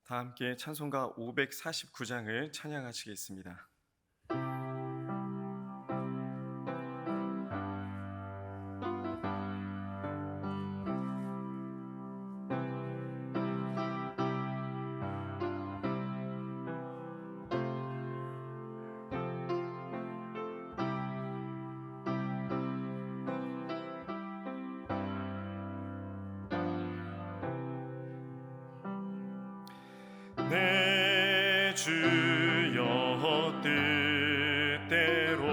다 함께 찬송가 549장을 찬양하시겠습니다. 내 주여 뜻대로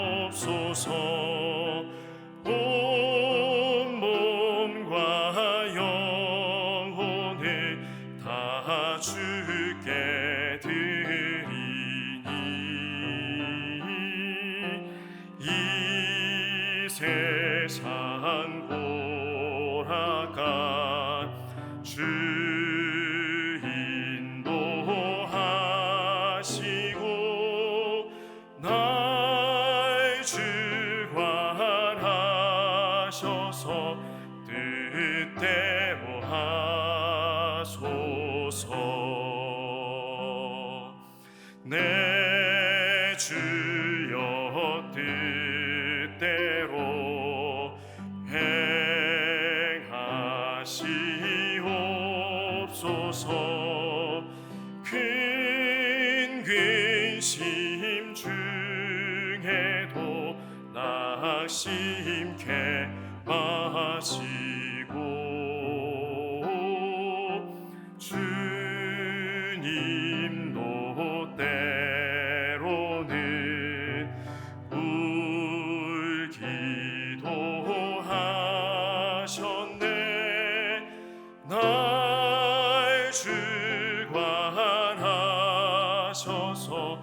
행하시옵소서. 온 몸과 영혼을 다 주께 드리니 이 세상 돌아가 주 인도하시고 날 주관하셔서 뜻대로 하소서. 내 주여 뜻대로 행하시옵소서. 큰 근심 중에도 낙심케 마시고 주님도 때로는 울기도 하셨네. 날 주관하셔서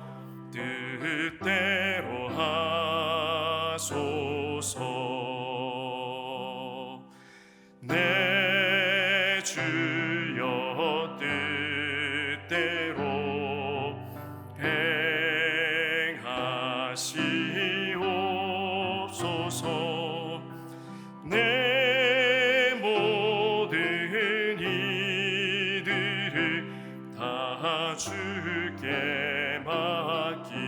뜻대로 하소서. 내 주여 뜻대로 행하시옵소서. 내 모든 이들을 다 주께 맡기고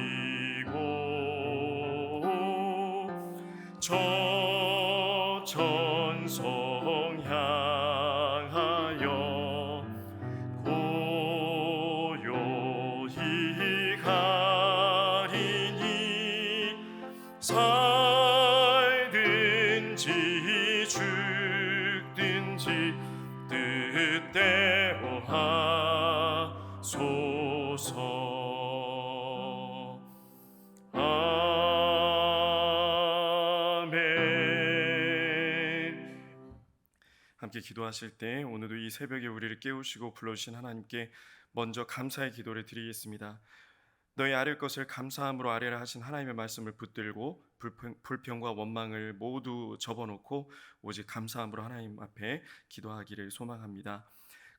저 천성 향하여 고요히 가리니 살든지 죽든지 뜻대로 하소서. 아멘. 함께 기도하실 때 오늘도 이 새벽에 우리를 깨우시고 불러주신 하나님께 먼저 감사의 기도를 드리겠습니다. 너희 아랠 것을 감사함으로 아뢰라 하신 하나님의 말씀을 붙들고 불평과 원망을 모두 접어놓고 오직 감사함으로 하나님 앞에 기도하기를 소망합니다.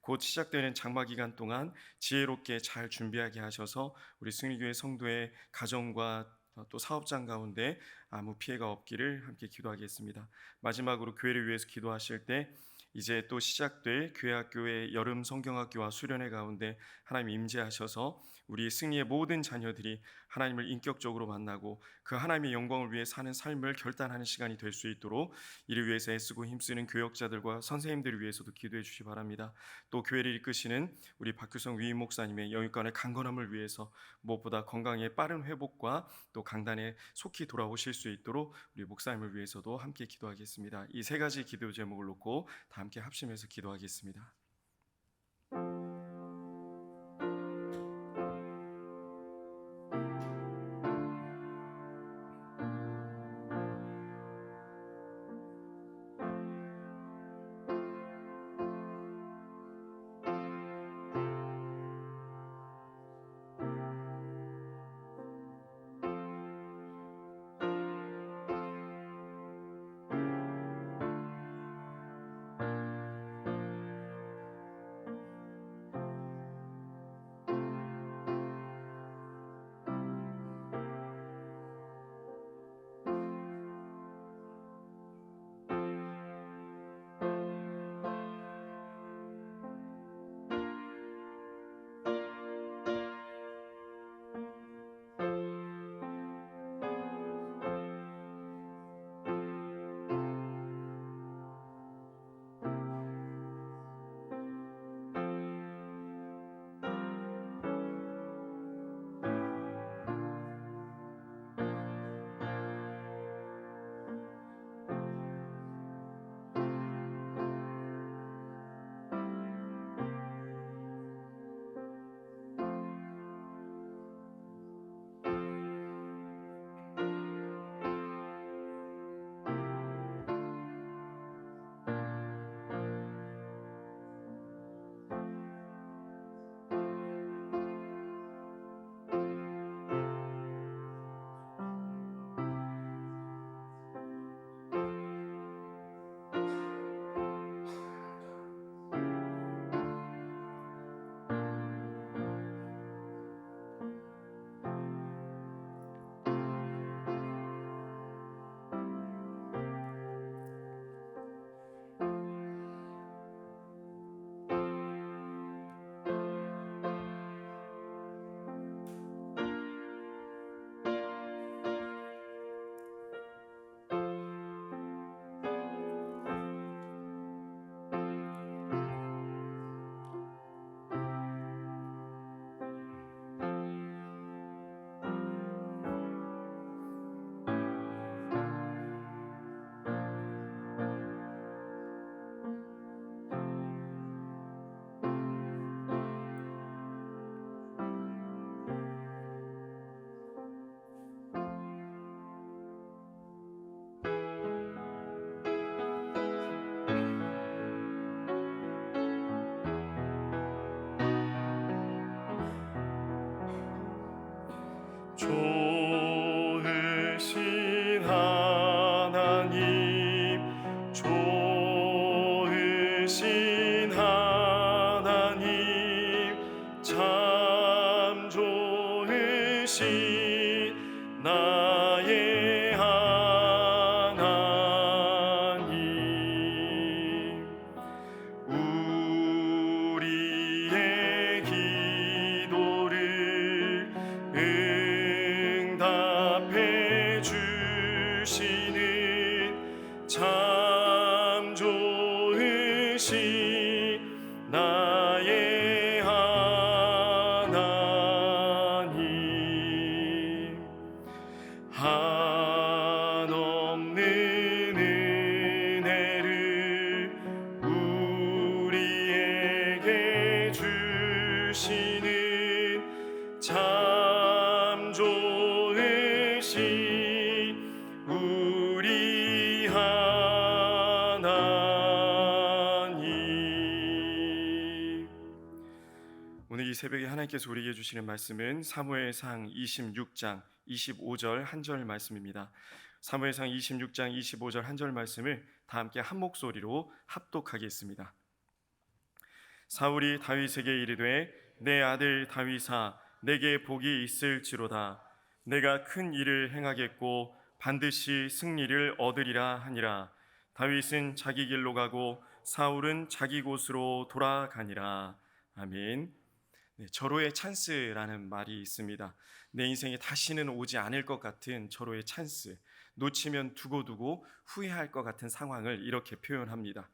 곧 시작되는 장마 기간 동안 지혜롭게 잘 준비하게 하셔서 우리 승리교회 성도의 가정과 또 사업장 가운데 아무 피해가 없기를 함께 기도하겠습니다. 마지막으로 교회를 위해서 기도하실 때 이제 또 시작될 교회학교의 여름 성경학교와 수련회 가운데 하나님 임재하셔서 우리 승리의 모든 자녀들이 하나님을 인격적으로 만나고 그 하나님의 영광을 위해 사는 삶을 결단하는 시간이 될 수 있도록 이를 위해서 애쓰고 힘쓰는 교역자들과 선생님들을 위해서도 기도해 주시기 바랍니다. 또 교회를 이끄시는 우리 박규성 위임 목사님의 영육간의 강건함을 위해서 무엇보다 건강의 빠른 회복과 또 강단에 속히 돌아오실 수 있도록 우리 목사님을 위해서도 함께 기도하겠습니다. 이 세 가지 기도 제목을 놓고 다 함께 합심해서 기도하겠습니다. 주시는 참 좋으신 나의 하나님, 한없는 은혜를 우리에게 주시는 참 좋으신 우리 하나님. 오늘 이 새벽에 하나님께서 우리에게 주시는 말씀은 사무엘상 26장 25절 한 절 말씀입니다. 사무엘상 26장 25절 한 절 말씀을 다 함께 한 목소리로 합독하겠습니다. 사울이 다윗에게 이르되 내 아들 다윗아 내게 복이 있을지로다. 내가 큰 일을 행하겠고 반드시 승리를 얻으리라 하니라. 다윗은 자기 길로 가고 사울은 자기 곳으로 돌아가니라. 아멘. 네, 절호의 찬스라는 말이 있습니다. 내 인생에 다시는 오지 않을 것 같은 절호의 찬스, 놓치면 두고두고 후회할 것 같은 상황을 이렇게 표현합니다.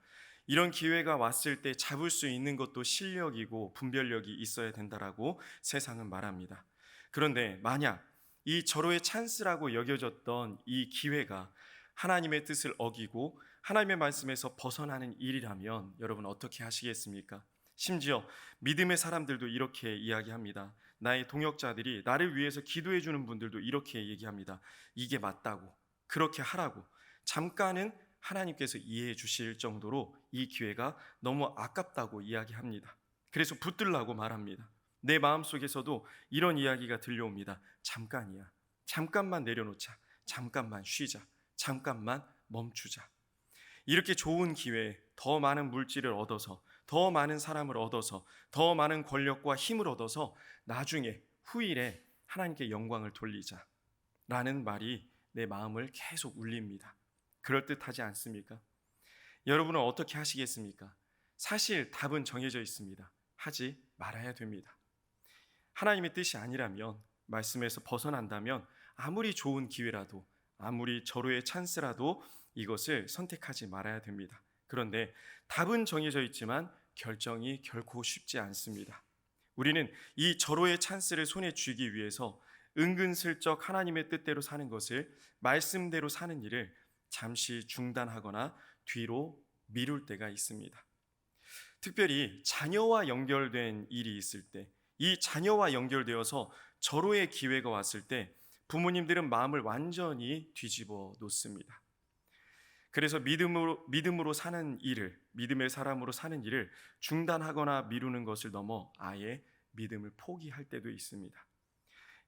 이런 기회가 왔을 때 잡을 수 있는 것도 실력이고 분별력이 있어야 된다라고 세상은 말합니다. 그런데 만약 이 절호의 찬스라고 여겨졌던 이 기회가 하나님의 뜻을 어기고 하나님의 말씀에서 벗어나는 일이라면 여러분 어떻게 하시겠습니까? 심지어 믿음의 사람들도 이렇게 이야기합니다. 나의 동역자들이 나를 위해서 기도해 주는 분들도 이렇게 얘기합니다. 이게 맞다고, 그렇게 하라고. 잠깐은 하나님께서 이해해 주실 정도로 이 기회가 너무 아깝다고 이야기합니다. 그래서 붙들라고 말합니다. 내 마음속에서도 이런 이야기가 들려옵니다. 잠깐이야. 잠깐만 내려놓자. 잠깐만 쉬자. 잠깐만 멈추자. 이렇게 좋은 기회에 더 많은 물질을 얻어서, 더 많은 사람을 얻어서, 더 많은 권력과 힘을 얻어서 나중에 후일에 하나님께 영광을 돌리자 라는 말이 내 마음을 계속 울립니다. 그럴듯하지 않습니까? 여러분은 어떻게 하시겠습니까? 사실 답은 정해져 있습니다. 하지 말아야 됩니다. 하나님의 뜻이 아니라면, 말씀에서 벗어난다면 아무리 좋은 기회라도, 아무리 절호의 찬스라도 이것을 선택하지 말아야 됩니다. 그런데 답은 정해져 있지만 결정이 결코 쉽지 않습니다. 우리는 이 절호의 찬스를 손에 쥐기 위해서 은근슬쩍 하나님의 뜻대로 사는 것을, 말씀대로 사는 일을 잠시 중단하거나 뒤로 미룰 때가 있습니다. 특별히 자녀와 연결된 일이 있을 때, 이 자녀와 연결되어서 절호의 기회가 왔을 때 부모님들은 마음을 완전히 뒤집어 놓습니다. 그래서 믿음으로 사는 일을, 믿음의 사람으로 사는 일을 중단하거나 미루는 것을 넘어 아예 믿음을 포기할 때도 있습니다.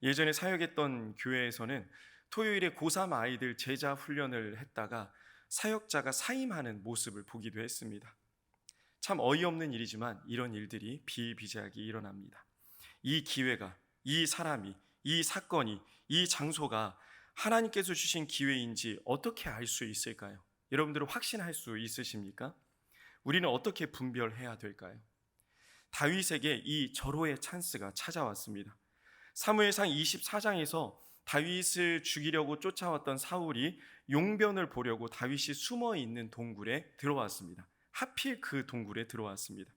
예전에 사역했던 교회에서는 토요일에 고3 아이들 제자 훈련을 했다가 사역자가 사임하는 모습을 보기도 했습니다. 참 어이없는 일이지만 이런 일들이 비일비재하게 일어납니다. 이 기회가, 이 사람이, 이 사건이, 이 장소가 하나님께서 주신 기회인지 어떻게 알 수 있을까요? 여러분들은 확신할 수 있으십니까? 우리는 어떻게 분별해야 될까요? 다윗에게 이 절호의 찬스가 찾아왔습니다. 사무엘상 24장에서 다윗을 죽이려고 쫓아왔던 사울이 용변을 보려고 다윗이 숨어 있는 동굴에 들어왔습니다. 하필 그 동굴에 들어왔습니다.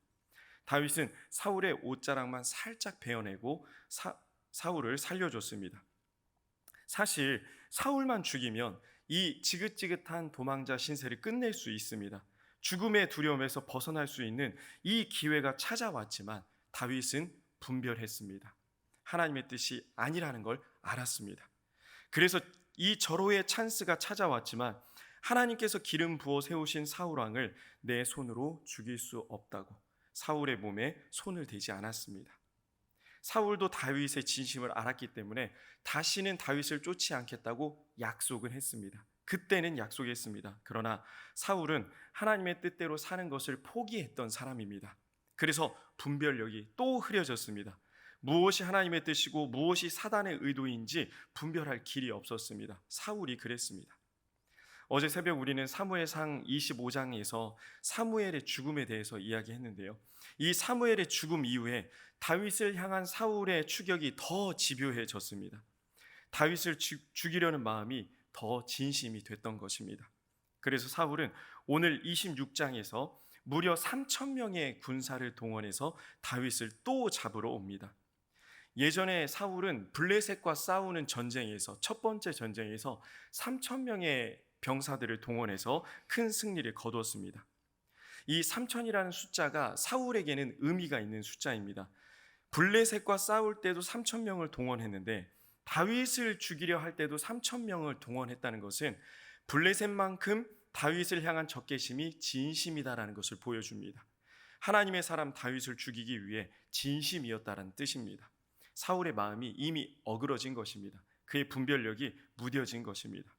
다윗은 사울의 옷자락만 살짝 베어내고 사울을 살려줬습니다. 사실 사울만 죽이면 이 지긋지긋한 도망자 신세를 끝낼 수 있습니다. 죽음의 두려움에서 벗어날 수 있는 이 기회가 찾아왔지만 다윗은 분별했습니다. 하나님의 뜻이 아니라는 걸 알았습니다. 그래서 이 절호의 찬스가 찾아왔지만 하나님께서 기름 부어 세우신 사울 왕을 내 손으로 죽일 수 없다고 사울의 몸에 손을 대지 않았습니다. 사울도 다윗의 진심을 알았기 때문에 다시는 다윗을 쫓지 않겠다고 약속을 했습니다. 그때는 약속했습니다. 그러나 사울은 하나님의 뜻대로 사는 것을 포기했던 사람입니다. 그래서 분별력이 또 흐려졌습니다. 무엇이 하나님의 뜻이고 무엇이 사단의 의도인지 분별할 길이 없었습니다. 사울이 그랬습니다. 어제 새벽 우리는 사무엘상 25장에서 사무엘의 죽음에 대해서 이야기했는데요. 이 사무엘의 죽음 이후에 다윗을 향한 사울의 추격이 더 집요해졌습니다. 다윗을 죽이려는 마음이 더 진심이 됐던 것입니다. 그래서 사울은 오늘 26장에서 무려 3,000명의 군사를 동원해서 다윗을 또 잡으러 옵니다. 예전에 사울은 블레셋과 싸우는 전쟁에서, 첫 번째 전쟁에서 3,000명의 병사들을 동원해서 큰 승리를 거두었습니다. 이 3,000이라는 숫자가 사울에게는 의미가 있는 숫자입니다. 블레셋과 싸울 때도 3,000명을 동원했는데 다윗을 죽이려 할 때도 3,000명을 동원했다는 것은 블레셋만큼 다윗을 향한 적개심이 진심이다라는 것을 보여줍니다. 하나님의 사람 다윗을 죽이기 위해 진심이었다라는 뜻입니다. 사울의 마음이 이미 어그러진 것입니다. 그의 분별력이 무뎌진 것입니다.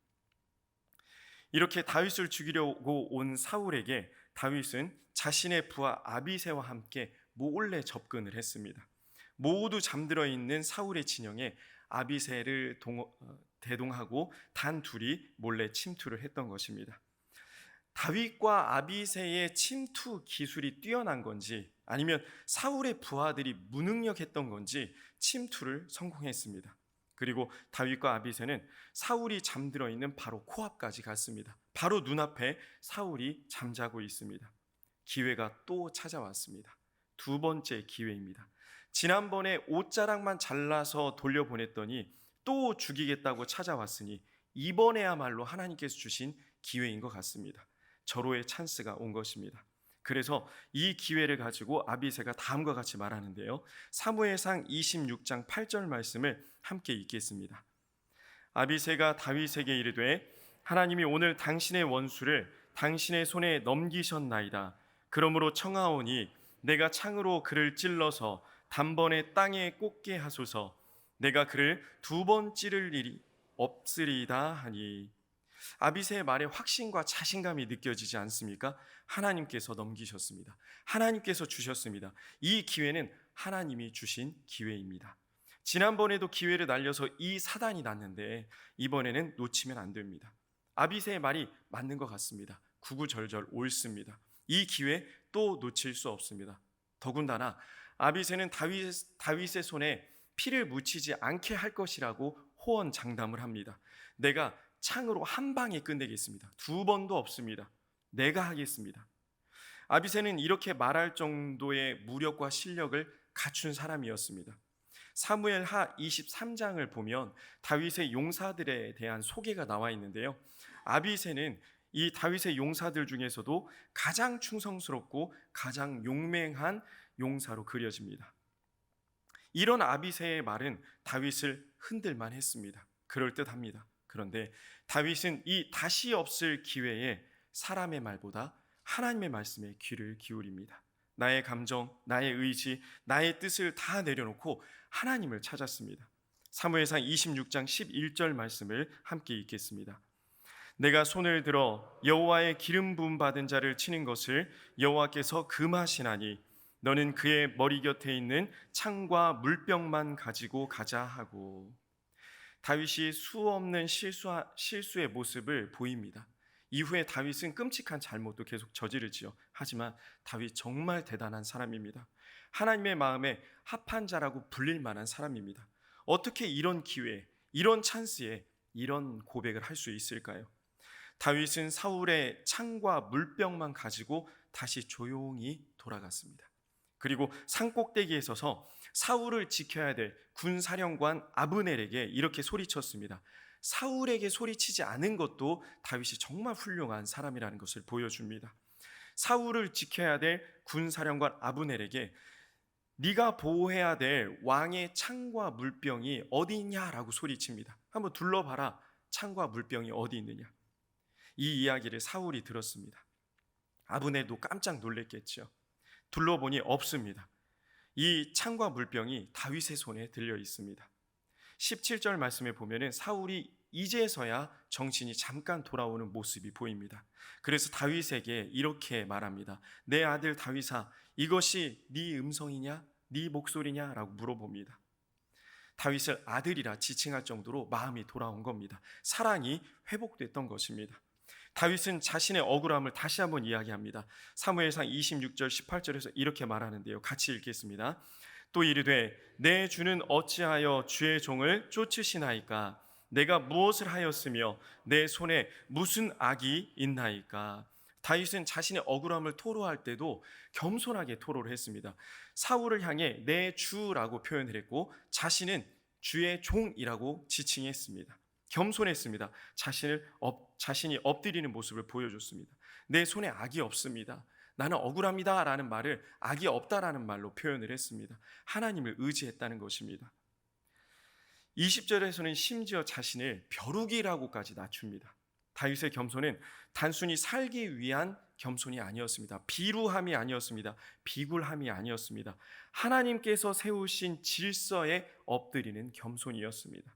이렇게 다윗을 죽이려고 온 사울에게 다윗은 자신의 부하 아비새와 함께 몰래 접근을 했습니다. 모두 잠들어 있는 사울의 진영에 아비새를 대동하고 단 둘이 몰래 침투를 했던 것입니다. 다윗과 아비새의 침투 기술이 뛰어난 건지 아니면 사울의 부하들이 무능력했던 건지 침투를 성공했습니다. 그리고 다윗과 아비새는 사울이 잠들어 있는 바로 코앞까지 갔습니다. 바로 눈앞에 사울이 잠자고 있습니다. 기회가 또 찾아왔습니다. 두 번째 기회입니다. 지난번에 옷자락만 잘라서 돌려보냈더니 또 죽이겠다고 찾아왔으니 이번에야말로 하나님께서 주신 기회인 것 같습니다. 절호의 찬스가 온 것입니다. 그래서 이 기회를 가지고 아비새가 다음과 같이 말하는데요. 사무엘상 26장 8절 말씀을 함께 읽겠습니다. 아비새가 다윗에게 이르되 하나님이 오늘 당신의 원수를 당신의 손에 넘기셨나이다. 그러므로 청하오니 내가 창으로 그를 찔러서 단번에 땅에 꽂게 하소서. 내가 그를 두 번 찌를 일이 없으리이다 하니. 아비새의 말에 확신과 자신감이 느껴지지 않습니까? 하나님께서 넘기셨습니다. 하나님께서 주셨습니다. 이 기회는 하나님이 주신 기회입니다. 지난번에도 기회를 날려서 이 사단이 났는데 이번에는 놓치면 안 됩니다. 아비새의 말이 맞는 것 같습니다. 구구절절 옳습니다. 이 기회 또 놓칠 수 없습니다. 더군다나 아비새는 다윗의 손에 피를 묻히지 않게 할 것이라고 호언장담을 합니다. 내가 창으로 한 방에 끝내겠습니다. 두 번도 없습니다. 내가 하겠습니다. 아비새는 이렇게 말할 정도의 무력과 실력을 갖춘 사람이었습니다. 사무엘하 23장을 보면 다윗의 용사들에 대한 소개가 나와 있는데요. 아비새는 이 다윗의 용사들 중에서도 가장 충성스럽고 가장 용맹한 용사로 그려집니다. 이런 아비새의 말은 다윗을 흔들만 했습니다. 그럴듯합니다. 그런데 다윗은 이 다시 없을 기회에 사람의 말보다 하나님의 말씀에 귀를 기울입니다. 나의 감정, 나의 의지, 나의 뜻을 다 내려놓고 하나님을 찾았습니다. 사무엘상 26장 11절 말씀을 함께 읽겠습니다. 내가 손을 들어 여호와의 기름 부음 받은 자를 치는 것을 여호와께서 금하시나니 너는 그의 머리 곁에 있는 창과 물병만 가지고 가자 하고. 다윗이 수없는 실수의 모습을 보입니다. 이후에 다윗은 끔찍한 잘못도 계속 저지르지요. 하지만 다윗 정말 대단한 사람입니다. 하나님의 마음에 합한 자라고 불릴 만한 사람입니다. 어떻게 이런 기회에, 이런 찬스에 이런 고백을 할 수 있을까요? 다윗은 사울의 창과 물병만 가지고 다시 조용히 돌아갔습니다. 그리고 산꼭대기에 서서 사울을 지켜야 될 군사령관 아브넬에게 이렇게 소리쳤습니다. 사울에게 소리치지 않은 것도 다윗이 정말 훌륭한 사람이라는 것을 보여줍니다. 사울을 지켜야 될 군사령관 아브넬에게 네가 보호해야 될 왕의 창과 물병이 어디 있냐라고 소리칩니다. 한번 둘러봐라. 창과 물병이 어디 있느냐. 이 이야기를 사울이 들었습니다. 아브넬도 깜짝 놀랐겠죠. 둘러보니 없습니다. 이 창과 물병이 다윗의 손에 들려 있습니다. 17절 말씀에 보면은 사울이 이제서야 정신이 잠깐 돌아오는 모습이 보입니다. 그래서 다윗에게 이렇게 말합니다. 내 아들 다윗아, 이것이 네 음성이냐? 네 목소리냐라고 물어봅니다. 다윗을 아들이라 지칭할 정도로 마음이 돌아온 겁니다. 사랑이 회복됐던 것입니다. 다윗은 자신의 억울함을 다시 한번 이야기합니다. 사무엘상 26절 18절에서 이렇게 말하는데요. 같이 읽겠습니다. 또 이르되 내 주는 어찌하여 주의 종을 쫓으시나이까? 내가 무엇을 하였으며 내 손에 무슨 악이 있나이까. 다윗은 자신의 억울함을 토로할 때도 겸손하게 토로를 했습니다. 사울을 향해 내 주라고 표현을 했고 자신은 주의 종이라고 지칭했습니다. 겸손했습니다. 자신이 엎드리는 모습을 보여줬습니다. 내 손에 악이 없습니다. 나는 억울합니다 라는 말을 악이 없다라는 말로 표현을 했습니다. 하나님을 의지했다는 것입니다. 20절에서는 심지어 자신을 벼룩이라고까지 낮춥니다. 다윗의 겸손은 단순히 살기 위한 겸손이 아니었습니다. 비루함이 아니었습니다. 비굴함이 아니었습니다. 하나님께서 세우신 질서에 엎드리는 겸손이었습니다.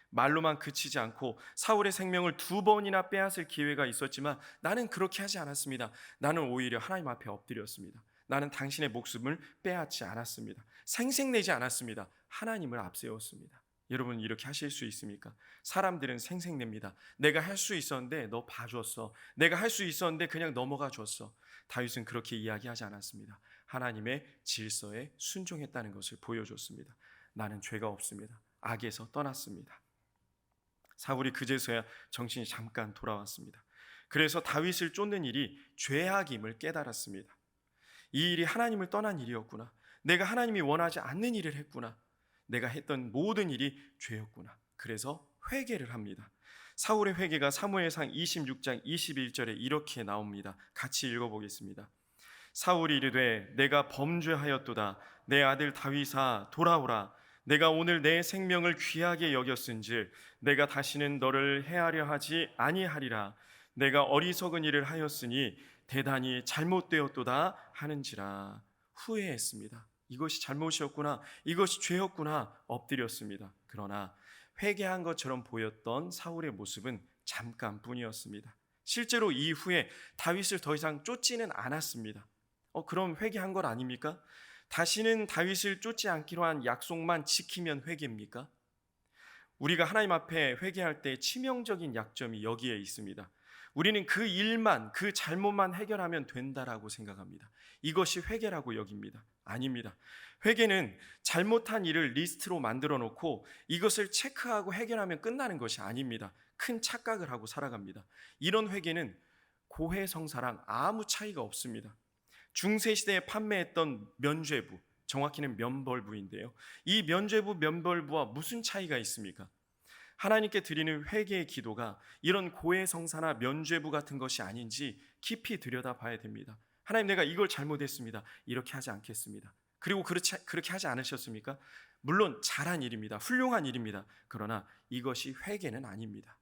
말로만 그치지 않고 사울의 생명을 2번이나 빼앗을 기회가 있었지만 나는 그렇게 하지 않았습니다. 나는 오히려 하나님 앞에 엎드렸습니다. 나는 당신의 목숨을 빼앗지 않았습니다. 생색내지 않았습니다. 하나님을 앞세웠습니다. 여러분 이렇게 하실 수 있습니까? 사람들은 생색냅니다. 내가 할 수 있었는데 너 봐줬어. 내가 할 수 있었는데 그냥 넘어가 줬어. 다윗은 그렇게 이야기하지 않았습니다. 하나님의 질서에 순종했다는 것을 보여줬습니다. 나는 죄가 없습니다. 악에서 떠났습니다. 사울이 그제서야 정신이 잠깐 돌아왔습니다. 그래서 다윗을 쫓는 일이 죄악임을 깨달았습니다. 이 일이 하나님을 떠난 일이었구나. 내가 하나님이 원하지 않는 일을 했구나. 내가 했던 모든 일이 죄였구나. 그래서 회개를 합니다. 사울의 회개가 사무엘상 26장 21절에 이렇게 나옵니다. 같이 읽어보겠습니다. 사울이 이르되 내가 범죄하였도다. 내 아들 다윗아 돌아오라. 내가 오늘 내 생명을 귀하게 여겼은즉 내가 다시는 너를 해하려 하지 아니하리라. 내가 어리석은 일을 하였으니 대단히 잘못되었도다 하는지라. 후회했습니다. 이것이 잘못이었구나, 이것이 죄였구나 엎드렸습니다. 그러나 회개한 것처럼 보였던 사울의 모습은 잠깐뿐이었습니다. 실제로 이후에 다윗을 더 이상 쫓지는 않았습니다. 그럼 회개한 것 아닙니까? 다시는 다윗을 쫓지 않기로 한 약속만 지키면 회개입니까? 우리가 하나님 앞에 회개할 때 치명적인 약점이 여기에 있습니다. 우리는 그 일만, 그 잘못만 해결하면 된다라고 생각합니다. 이것이 회개라고 여깁니다. 아닙니다. 회개는 잘못한 일을 리스트로 만들어 놓고 이것을 체크하고 해결하면 끝나는 것이 아닙니다. 큰 착각을 하고 살아갑니다. 이런 회개는 고해성사랑 아무 차이가 없습니다. 중세시대에 판매했던 면죄부, 정확히는 면벌부인데요. 이 면죄부, 면벌부와 무슨 차이가 있습니까? 하나님께 드리는 회개의 기도가 이런 고해성사나 면죄부 같은 것이 아닌지 깊이 들여다봐야 됩니다. 하나님, 내가 이걸 잘못했습니다. 이렇게 하지 않겠습니다. 그리고 그렇게 하지 않으셨습니까? 물론 잘한 일입니다. 훌륭한 일입니다. 그러나 이것이 회개는 아닙니다.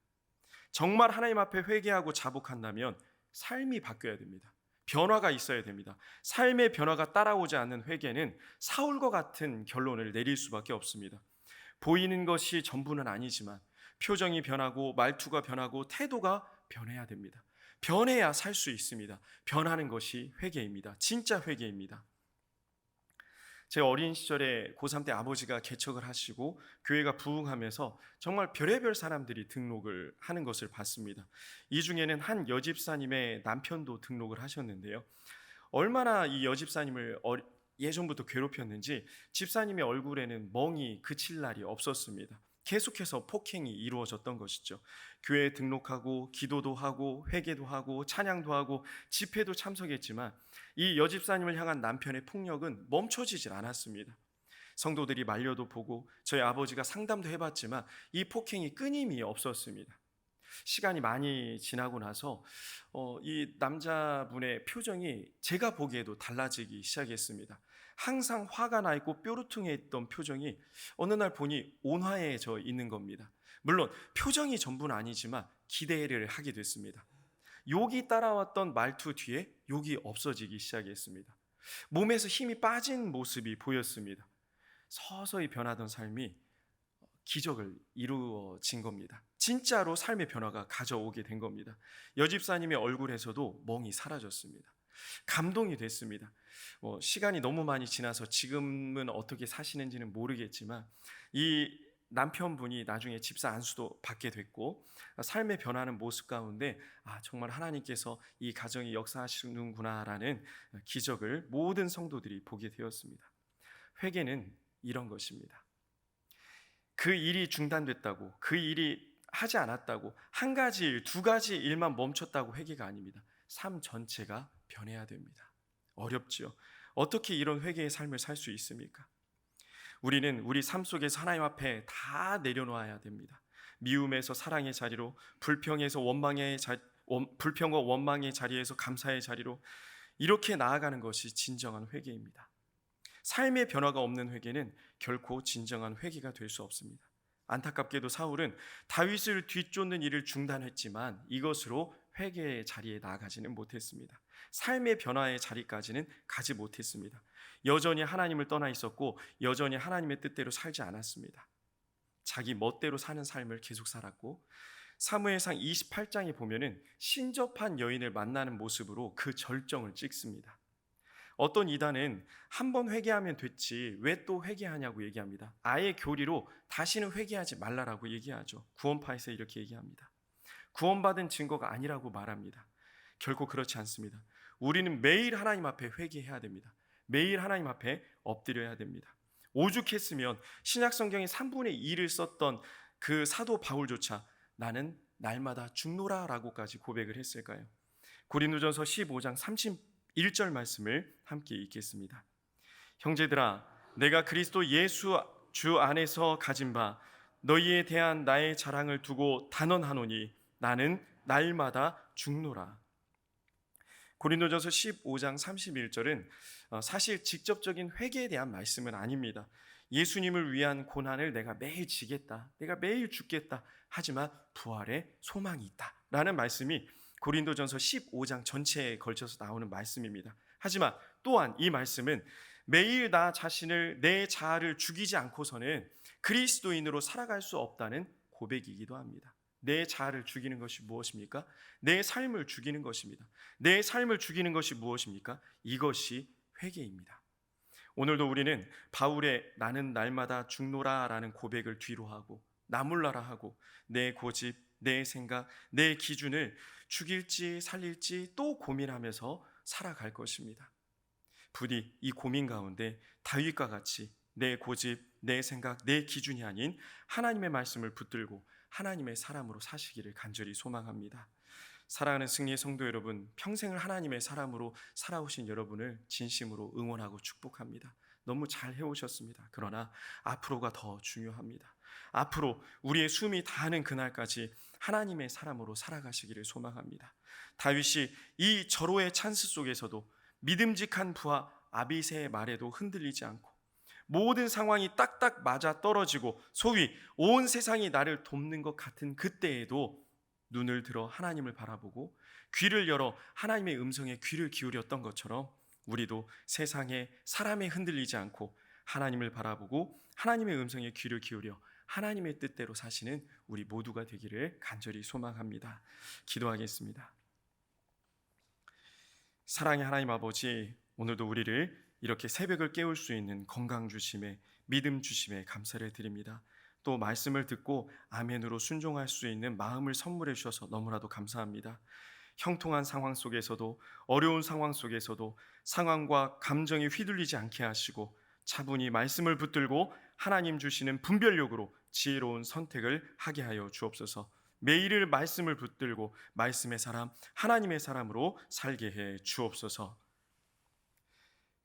정말 하나님 앞에 회개하고 자복한다면 삶이 바뀌어야 됩니다. 변화가 있어야 됩니다. 삶의 변화가 따라오지 않는 회개는 사울과 같은 결론을 내릴 수밖에 없습니다. 보이는 것이 전부는 아니지만 표정이 변하고 말투가 변하고 태도가 변해야 됩니다. 변해야 살 수 있습니다. 변하는 것이 회개입니다. 진짜 회개입니다. 제 어린 시절에 고3 때 아버지가 개척을 하시고 교회가 부흥하면서 정말 별의별 사람들이 등록을 하는 것을 봤습니다. 이 중에는 한 여집사님의 남편도 등록을 하셨는데요. 얼마나 이 여집사님을 예전부터 괴롭혔는지 집사님의 얼굴에는 멍이 그칠 날이 없었습니다. 계속해서 폭행이 이루어졌던 것이죠. 교회에 등록하고 기도도 하고 회개도 하고 찬양도 하고 집회도 참석했지만 이 여집사님을 향한 남편의 폭력은 멈춰지질 않았습니다. 성도들이 말려도 보고 저희 아버지가 상담도 해봤지만 이 폭행이 끊임이 없었습니다. 시간이 많이 지나고 나서 이 남자분의 표정이 제가 보기에도 달라지기 시작했습니다. 항상 화가 나 있고 뾰루퉁해 있던 표정이 어느 날 보니 온화해져 있는 겁니다. 물론 표정이 전부는 아니지만 기대를 하게 됐습니다. 욕이 따라왔던 말투 뒤에 욕이 없어지기 시작했습니다. 몸에서 힘이 빠진 모습이 보였습니다. 서서히 변하던 삶이 기적을 이루어진 겁니다. 진짜로 삶의 변화가 가져오게 된 겁니다. 여집사님의 얼굴에서도 멍이 사라졌습니다. 감동이 됐습니다. 시간이 너무 많이 지나서 지금은 어떻게 사시는지는 모르겠지만 이 남편분이 나중에 집사 안수도 받게 됐고 삶의 변하는 모습 가운데 정말 하나님께서 이 가정이 역사하시는구나라는 기적을 모든 성도들이 보게 되었습니다. 회개는 이런 것입니다. 그 일이 중단됐다고, 그 일이 하지 않았다고, 한 가지 일, 두 가지 일만 멈췄다고 회개가 아닙니다. 삶 전체가 변해야 됩니다. 어렵지요. 어떻게 이런 회개의 삶을 살 수 있습니까? 우리는 우리 삶 속에서 하나님 앞에 다 내려놓아야 됩니다. 미움에서 사랑의 자리로, 불평과 원망의 자리에서 감사의 자리로, 이렇게 나아가는 것이 진정한 회개입니다. 삶의 변화가 없는 회개는 결코 진정한 회개가 될 수 없습니다. 안타깝게도 사울은 다윗을 뒤쫓는 일을 중단했지만 이것으로 회개의 자리에 나아가지는 못했습니다. 삶의 변화의 자리까지는 가지 못했습니다. 여전히 하나님을 떠나 있었고 여전히 하나님의 뜻대로 살지 않았습니다. 자기 멋대로 사는 삶을 계속 살았고, 사무엘상 28장에 보면은 신접한 여인을 만나는 모습으로 그 절정을 찍습니다. 어떤 이단은 한 번 회개하면 됐지 왜 또 회개하냐고 얘기합니다. 아예 교리로 다시는 회개하지 말라라고 얘기하죠. 구원파에서 이렇게 얘기합니다. 구원받은 증거가 아니라고 말합니다. 결코 그렇지 않습니다. 우리는 매일 하나님 앞에 회개해야 됩니다. 매일 하나님 앞에 엎드려야 됩니다. 오죽했으면 신약 성경의 3분의 2를 썼던 그 사도 바울조차 나는 날마다 죽노라라고까지 고백을 했을까요? 고린도전서 15장 31절 말씀을 함께 읽겠습니다. 형제들아, 내가 그리스도 예수 주 안에서 가진 바 너희에 대한 나의 자랑을 두고 단언하노니 나는 날마다 죽노라. 고린도전서 15장 31절은 사실 직접적인 회개에 대한 말씀은 아닙니다. 예수님을 위한 고난을 내가 매일 지겠다, 내가 매일 죽겠다, 하지만 부활의 소망이 있다 라는 말씀이 고린도전서 15장 전체에 걸쳐서 나오는 말씀입니다. 하지만 또한 이 말씀은 매일 나 자신을, 내 자아를 죽이지 않고서는 그리스도인으로 살아갈 수 없다는 고백이기도 합니다. 내 자아를 죽이는 것이 무엇입니까? 내 삶을 죽이는 것입니다. 내 삶을 죽이는 것이 무엇입니까? 이것이 회개입니다. 오늘도 우리는 바울의 나는 날마다 죽노라 라는 고백을 뒤로 하고 나몰라라 하고 내 고집, 내 생각, 내 기준을 죽일지 살릴지 또 고민하면서 살아갈 것입니다. 부디 이 고민 가운데 다윗과 같이 내 고집, 내 생각, 내 기준이 아닌 하나님의 말씀을 붙들고 하나님의 사람으로 사시기를 간절히 소망합니다. 사랑하는 승리의 성도 여러분, 평생을 하나님의 사람으로 살아오신 여러분을 진심으로 응원하고 축복합니다. 너무 잘 해오셨습니다. 그러나 앞으로가 더 중요합니다. 앞으로 우리의 숨이 다하는 그날까지 하나님의 사람으로 살아가시기를 소망합니다. 다윗이 이 절호의 찬스 속에서도 믿음직한 부하 아비새의 말에도 흔들리지 않고 모든 상황이 딱딱 맞아 떨어지고 소위 온 세상이 나를 돕는 것 같은 그때에도 눈을 들어 하나님을 바라보고 귀를 열어 하나님의 음성에 귀를 기울였던 것처럼 우리도 세상에 사람에 흔들리지 않고 하나님을 바라보고 하나님의 음성에 귀를 기울여 하나님의 뜻대로 사시는 우리 모두가 되기를 간절히 소망합니다. 기도하겠습니다. 사랑의 하나님 아버지, 오늘도 우리를 이렇게 새벽을 깨울 수 있는 건강 주심에, 믿음 주심에 감사를 드립니다. 또 말씀을 듣고 아멘으로 순종할 수 있는 마음을 선물해 주셔서 너무나도 감사합니다. 형통한 상황 속에서도, 어려운 상황 속에서도 상황과 감정에 휘둘리지 않게 하시고 차분히 말씀을 붙들고 하나님 주시는 분별력으로 지혜로운 선택을 하게 하여 주옵소서. 매일을 말씀을 붙들고 말씀의 사람, 하나님의 사람으로 살게 해 주옵소서.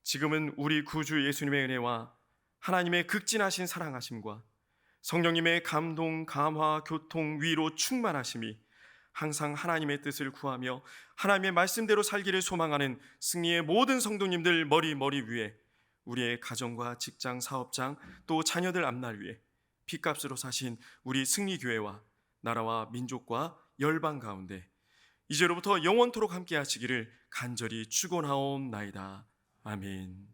지금은 우리 구주 예수님의 은혜와 하나님의 극진하신 사랑하심과 성령님의 감동, 감화, 교통, 위로, 충만하심이 항상 하나님의 뜻을 구하며 하나님의 말씀대로 살기를 소망하는 승리의 모든 성도님들 머리 위에, 우리의 가정과 직장, 사업장, 또 자녀들 앞날 위에 핏값으로 사신 우리 승리교회와 나라와 민족과 열방 가운데 이제로부터 영원토록 함께 하시기를 간절히 축원하옵나이다. 아멘.